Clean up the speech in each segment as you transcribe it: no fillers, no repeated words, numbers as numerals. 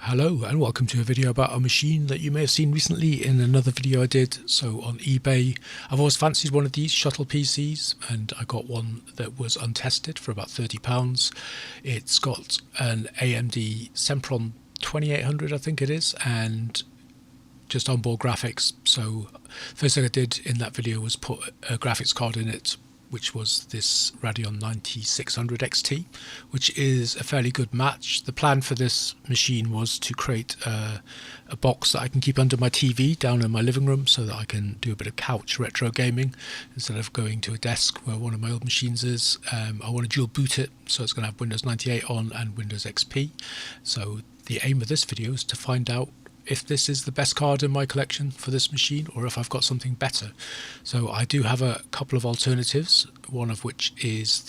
Hello and welcome to a video about a machine that you may have seen recently in another video I did. So on eBay, I've always fancied one of these shuttle PCs and I got one that was untested for about £30. It's got an AMD Sempron 2800 I think it is, and just onboard graphics. So first thing I did in that video was put a graphics card in it, which was this Radeon 9600 XT, which is a fairly good match. The plan for this machine was to create a box that I can keep under my TV down in my living room so that I can do a bit of couch retro gaming instead of going to a desk where one of my old machines is. I want to dual boot it, so it's going to have Windows 98 on and Windows XP. So the aim of this video is to find out if this is the best card in my collection for this machine or if I've got something better. So I do have a couple of alternatives, one of which is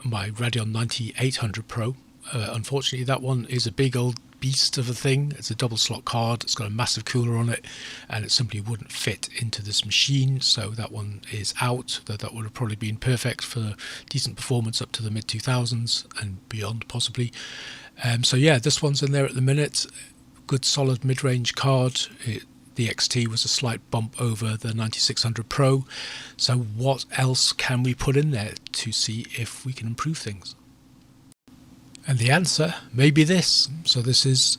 my Radeon 9800 Pro. Unfortunately that one is a big old beast of a thing. It's a double slot card, it's got a massive cooler on it and it simply wouldn't fit into this machine, so that one is out. That would have probably been perfect for decent performance up to the mid 2000s and beyond possibly. So yeah, this one's in there at the minute. Good solid mid-range card. The XT was a slight bump over the 9600 Pro. So what else can we put in there to see if we can improve things? And the answer may be this. So this is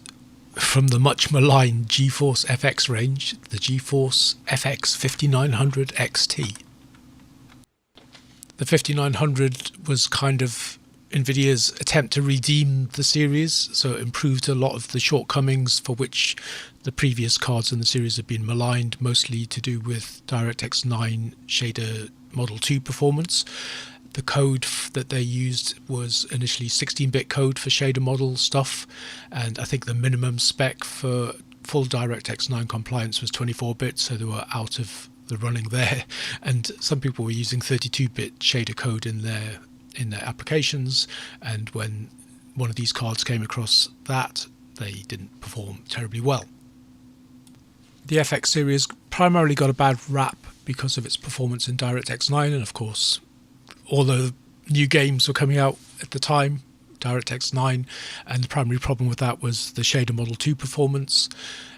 from the much maligned Geforce FX range, the Geforce FX 5900 XT. The 5900 was kind of NVIDIA's attempt to redeem the series, so it improved a lot of the shortcomings for which the previous cards in the series have been maligned, mostly to do with DirectX 9 shader Model 2 performance. The code that they used was initially 16-bit code for shader model stuff, and I think the minimum spec for full DirectX 9 compliance was 24-bit, so they were out of the running there, and some people were using 32-bit shader code in their applications, and when one of these cards came across that, they didn't perform terribly well. The FX series primarily got a bad rap because of its performance in DirectX 9, and of course all the new games were coming out at the time, DirectX 9, and the primary problem with that was the shader Model 2 performance,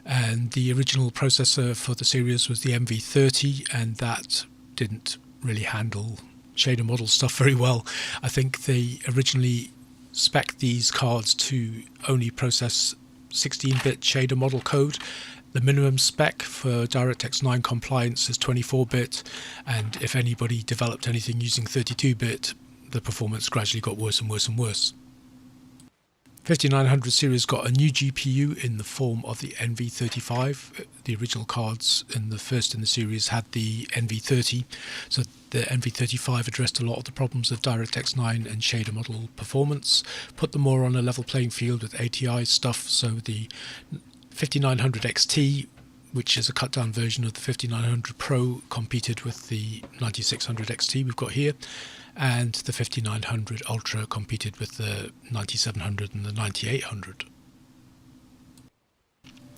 and the original processor for the series was the MV30, and that didn't really handle shader model stuff very well. I think they originally spec'd these cards to only process 16-bit shader model code. The minimum spec for DirectX 9 compliance is 24-bit, and if anybody developed anything using 32-bit, the performance gradually got worse and worse and worse. 5900 series got a new GPU in the form of the NV35. The original cards in the series had the NV30, so the NV35 addressed a lot of the problems of DirectX 9 and shader model performance, put them more on a level playing field with ATI stuff. So the 5900 XT, which is a cut down version of the 5900 Pro, competed with the 9600 XT we've got here, and the 5900 Ultra competed with the 9700 and the 9800.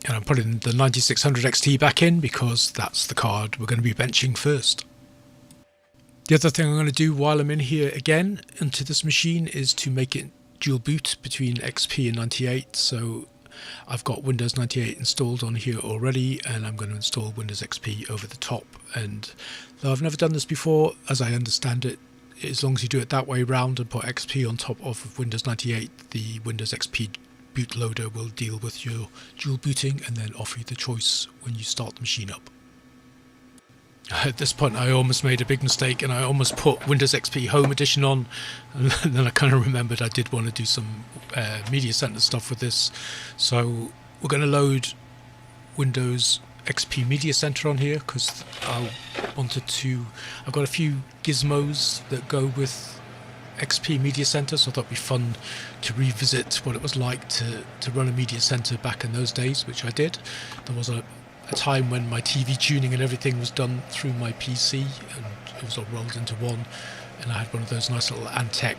And I'm putting the 9600 XT back in because that's the card we're going to be benching first. The other thing I'm going to do while I'm in here again into this machine is to make it dual boot between XP and 98. So I've got Windows 98 installed on here already, and I'm going to install Windows XP over the top. And though I've never done this before, as I understand it, as long as you do it that way round and put XP on top of Windows 98, the Windows XP bootloader will deal with your dual booting and then offer you the choice when you start the machine up. At this point I almost made a big mistake and I almost put Windows XP Home Edition on, and then I kind of remembered I did want to do some Media Center stuff with this. So we're going to load Windows XP Media Center on here because I've got a few gizmos that go with XP Media Center, so I thought it'd be fun to revisit what it was like to run a Media Center back in those days, which I did. There was a time when my TV tuning and everything was done through my PC and it was all rolled into one, and I had one of those nice little Antec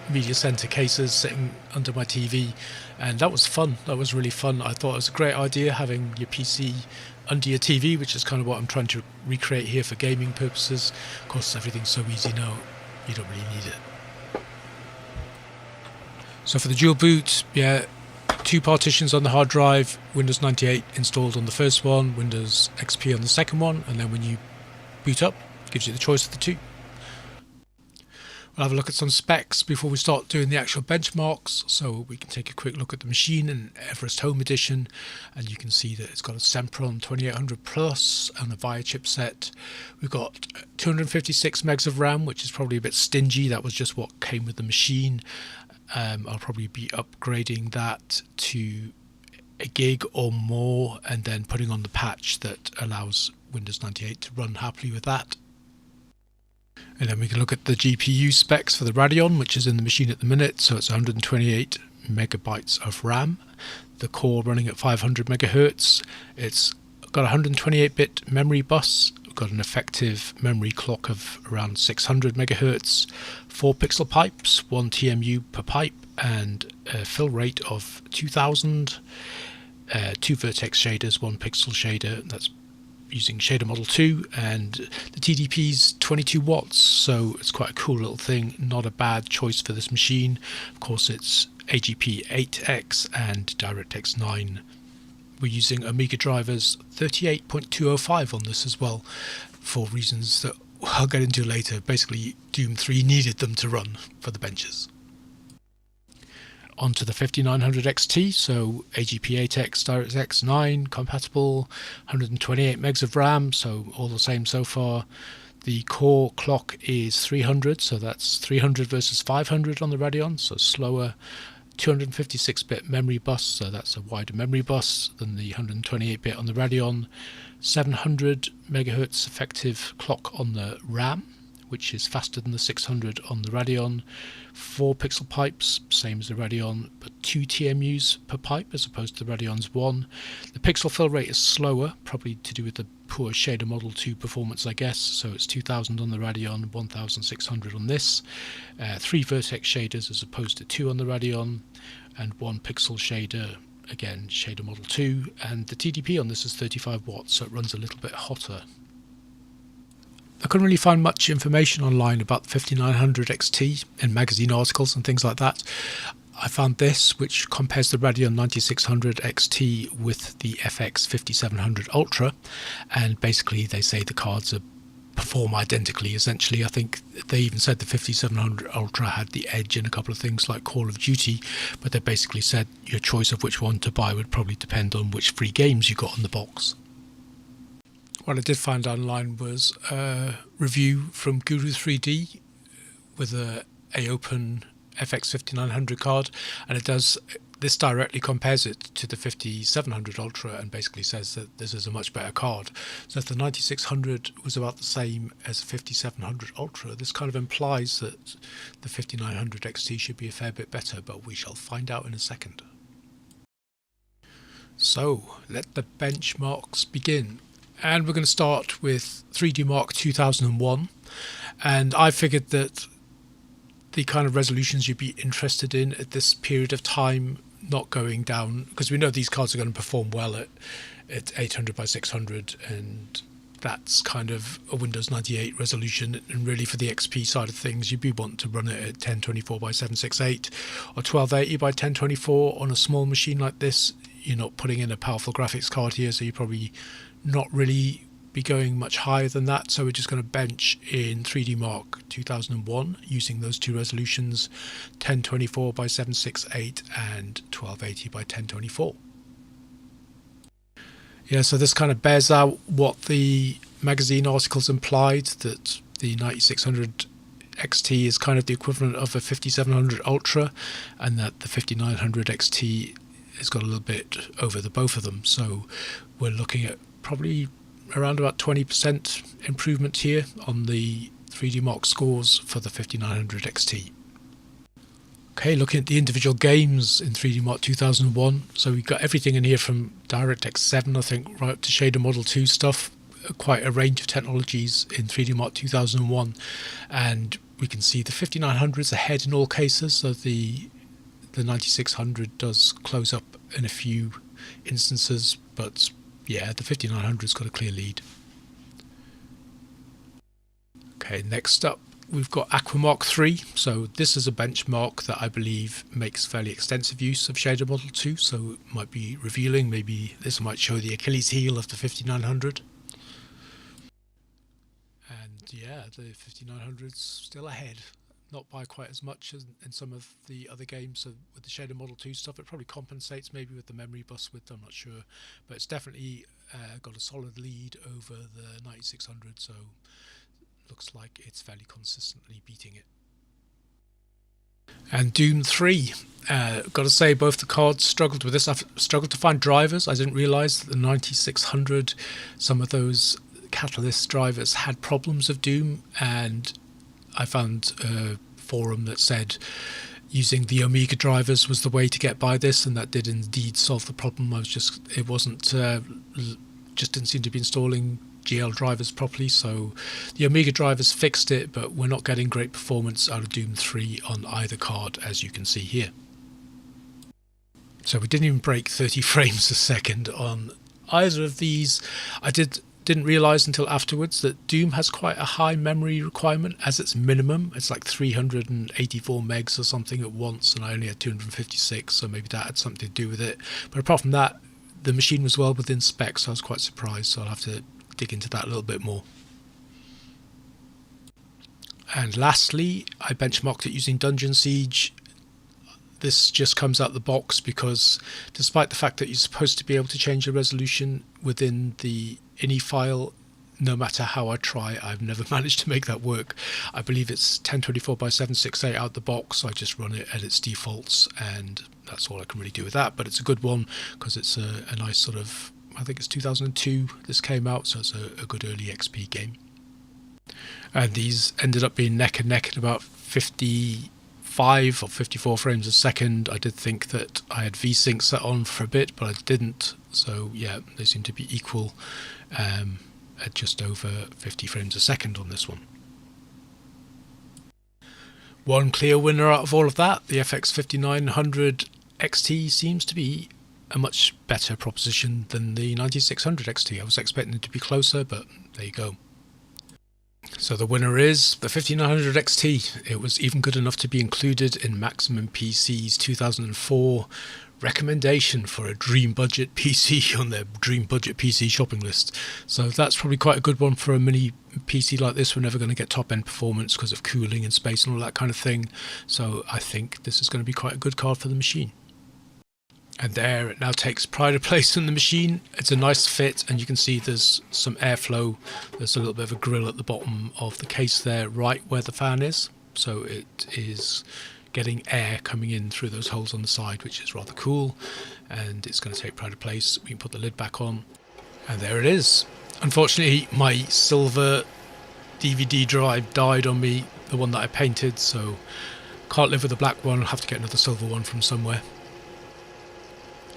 Media Center cases sitting under my TV, and that was fun. That was really fun. I thought it was a great idea having your PC under your TV, which is kind of what I'm trying to recreate here for gaming purposes. Of course everything's so easy now you don't really need it. So for the dual boot, yeah, two partitions on the hard drive, Windows 98 installed on the first one, Windows XP on the second one, and then when you boot up, it gives you the choice of the two. We'll have a look at some specs before we start doing the actual benchmarks, so we can take a quick look at the machine in Everest Home Edition, and you can see that it's got a Sempron 2800 Plus and a VIA chipset. We've got 256 megs of RAM, which is probably a bit stingy. That was just what came with the machine. I'll probably be upgrading that to a gig or more, and then putting on the patch that allows Windows 98 to run happily with that. And then we can look at the GPU specs for the Radeon, which is in the machine at the minute. So it's 128 megabytes of RAM, the core running at 500 megahertz. It's got a 128-bit memory bus. We've got an effective memory clock of around 600 megahertz, 4 pixel pipes, 1 TMU per pipe, and a fill rate of 2000, 2 vertex shaders, 1 pixel shader. That's using shader model 2, and the TDP's 22 watts, so it's quite a cool little thing. Not a bad choice for this machine. Of course, it's AGP 8X and DirectX 9. We're using Amiga drivers 38.205 on this as well, for reasons that I'll get into later. Basically, Doom 3 needed them to run for the benches. Onto the 5900 XT, so AGP8X, DirectX 9 compatible, 128 megs of RAM, so all the same so far. The core clock is 300, so that's 300 versus 500 on the Radeon, so slower. 256-bit memory bus, so that's a wider memory bus than the 128-bit on the Radeon. 700 megahertz effective clock on the RAM, which is faster than the 600 on the Radeon. 4 pixel pipes, same as the Radeon, but 2 TMUs per pipe as opposed to the Radeon's 1. The pixel fill rate is slower, probably to do with the poor shader model 2 performance, I guess. So it's 2000 on the Radeon, 1600 on this. 3 vertex shaders as opposed to 2 on the Radeon, and 1 pixel shader, again shader model 2. And the TDP on this is 35 watts, so it runs a little bit hotter. I couldn't really find much information online about the 5900 XT in magazine articles and things like that. I found this, which compares the Radeon 9600 XT with the FX 5700 Ultra, and basically they say the cards perform identically. Essentially, I think they even said the 5700 Ultra had the edge in a couple of things like Call of Duty, but they basically said your choice of which one to buy would probably depend on which free games you got on the box. What I did find online was a review from Guru 3D with a Open FX 5900 card, and this directly compares it to the 5700 Ultra and basically says that this is a much better card. So if the 9600 was about the same as the 5700 Ultra, this kind of implies that the 5900 XT should be a fair bit better, but we shall find out in a second. So let the benchmarks begin. And we're going to start with 3D Mark 2001, and I figured that the kind of resolutions you'd be interested in at this period of time, not going down, because we know these cards are going to perform well at 800 by 600, and that's kind of a Windows 98 resolution. And really for the XP side of things, you'd be wanting to run it at 1024 by 768 or 1280 by 1024 on a small machine like this. You're not putting in a powerful graphics card here, so you probably not really be going much higher than that. So we're just going to bench in 3D Mark 2001 using those two resolutions, 1024 by 768 and 1280 by 1024. Yeah, so this kind of bears out what the magazine articles implied, that the 9600 XT is kind of the equivalent of a 5700 Ultra, and that the 5900 XT has got a little bit over the both of them. So we're looking at probably around about 20% improvement here on the 3D Mark scores for the 5900 XT. Okay, looking at the individual games in 3D Mark 2001, so we've got everything in here from DirectX 7, I think, right up to shader model 2 stuff, quite a range of technologies in 3D Mark 2001, and we can see the 5900 is ahead in all cases, so the 9600 does close up in a few instances, but yeah, the 5900's got a clear lead. Okay, next up, we've got Aquamark 3. So this is a benchmark that I believe makes fairly extensive use of Shader Model 2. So it might be revealing. Maybe this might show the Achilles heel of the 5900. And yeah, the 5900's still ahead. Not by quite as much as in some of the other games. So with the Shader Model 2 stuff, it probably compensates maybe with the memory bus width, I'm not sure. But it's definitely got a solid lead over the 9600, so looks like it's fairly consistently beating it. And Doom 3, got to say both the cards struggled with this. I've struggled to find drivers. I didn't realise that the 9600, some of those Catalyst drivers had problems of Doom, and I found a forum that said using the Omega drivers was the way to get by this, and that did indeed solve the problem. It wasn't just didn't seem to be installing GL drivers properly, so the Omega drivers fixed it, but we're not getting great performance out of Doom 3 on either card, as you can see here. So we didn't even break 30 frames a second on either of these. I didn't realise until afterwards that Doom has quite a high memory requirement as its minimum. It's like 384 megs or something at once, and I only had 256, so maybe that had something to do with it. But apart from that, the machine was well within specs, so I was quite surprised, so I'll have to dig into that a little bit more. And lastly, I benchmarked it using Dungeon Siege. This just comes out the box because despite the fact that you're supposed to be able to change the resolution within the INI file, no matter how I try, I've never managed to make that work. I believe it's 1024 by 768 out the box, so I just run it at its defaults, and that's all I can really do with that. But it's a good one because it's a nice sort of, I think it's 2002 this came out, so it's a good early XP game. And these ended up being neck and neck at about 55 or 54 frames a second. I did think that I had VSync set on for a bit, but I didn't. So yeah, they seem to be equal at just over 50 frames a second on this one. One clear winner out of all of that, the FX 5900 XT seems to be a much better proposition than the 9600 XT. I was expecting it to be closer, but there you go. So the winner is the 5900 XT. It was even good enough to be included in Maximum PC's 2004 recommendation for a dream budget PC on their dream budget PC shopping list. So that's probably quite a good one for a mini PC like this. We're never going to get top end performance because of cooling and space and all that kind of thing. So I think this is going to be quite a good card for the machine. And there it now takes pride of place in the machine. It's a nice fit, and you can see there's some airflow. There's a little bit of a grill at the bottom of the case there, right where the fan is. So it is getting air coming in through those holes on the side, which is rather cool. And it's going to take pride of place. We can put the lid back on, and there it is. Unfortunately, my silver DVD drive died on me, the one that I painted, so can't live with the black one. I'll have to get another silver one from somewhere.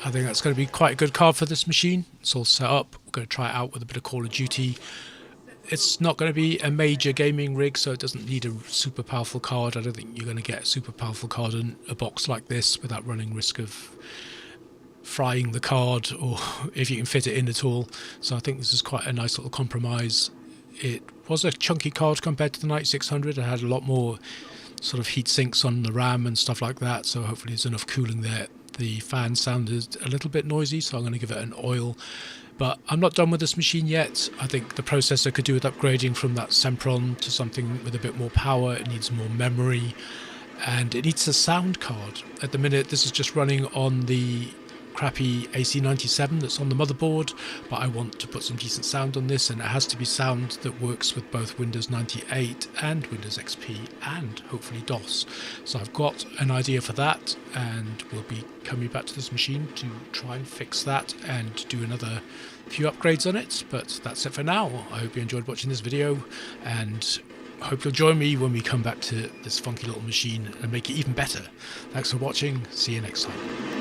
I think that's going to be quite a good card for this machine. It's all set up. We're going to try it out with a bit of Call of Duty. It's not going to be a major gaming rig, so it doesn't need a super powerful card. I don't think you're going to get a super powerful card in a box like this without running risk of frying the card, or if you can fit it in at all. So I think this is quite a nice little compromise. It was a chunky card compared to the 9600. It had a lot more sort of heat sinks on the RAM and stuff like that, so hopefully there's enough cooling there. The fan sounded a little bit noisy, so I'm going to give it an oil. But I'm not done with this machine yet. I think the processor could do with upgrading from that Sempron to something with a bit more power. It needs more memory, and it needs a sound card. At the minute, this is just running on the crappy AC97 that's on the motherboard, but I want to put some decent sound on this, and it has to be sound that works with both Windows 98 and Windows XP and hopefully DOS. So I've got an idea for that, and we'll be coming back to this machine to try and fix that and do another few upgrades on it. But that's it for now. I hope you enjoyed watching this video, and I hope you'll join me when we come back to this funky little machine and make it even better. Thanks for watching. See you next time.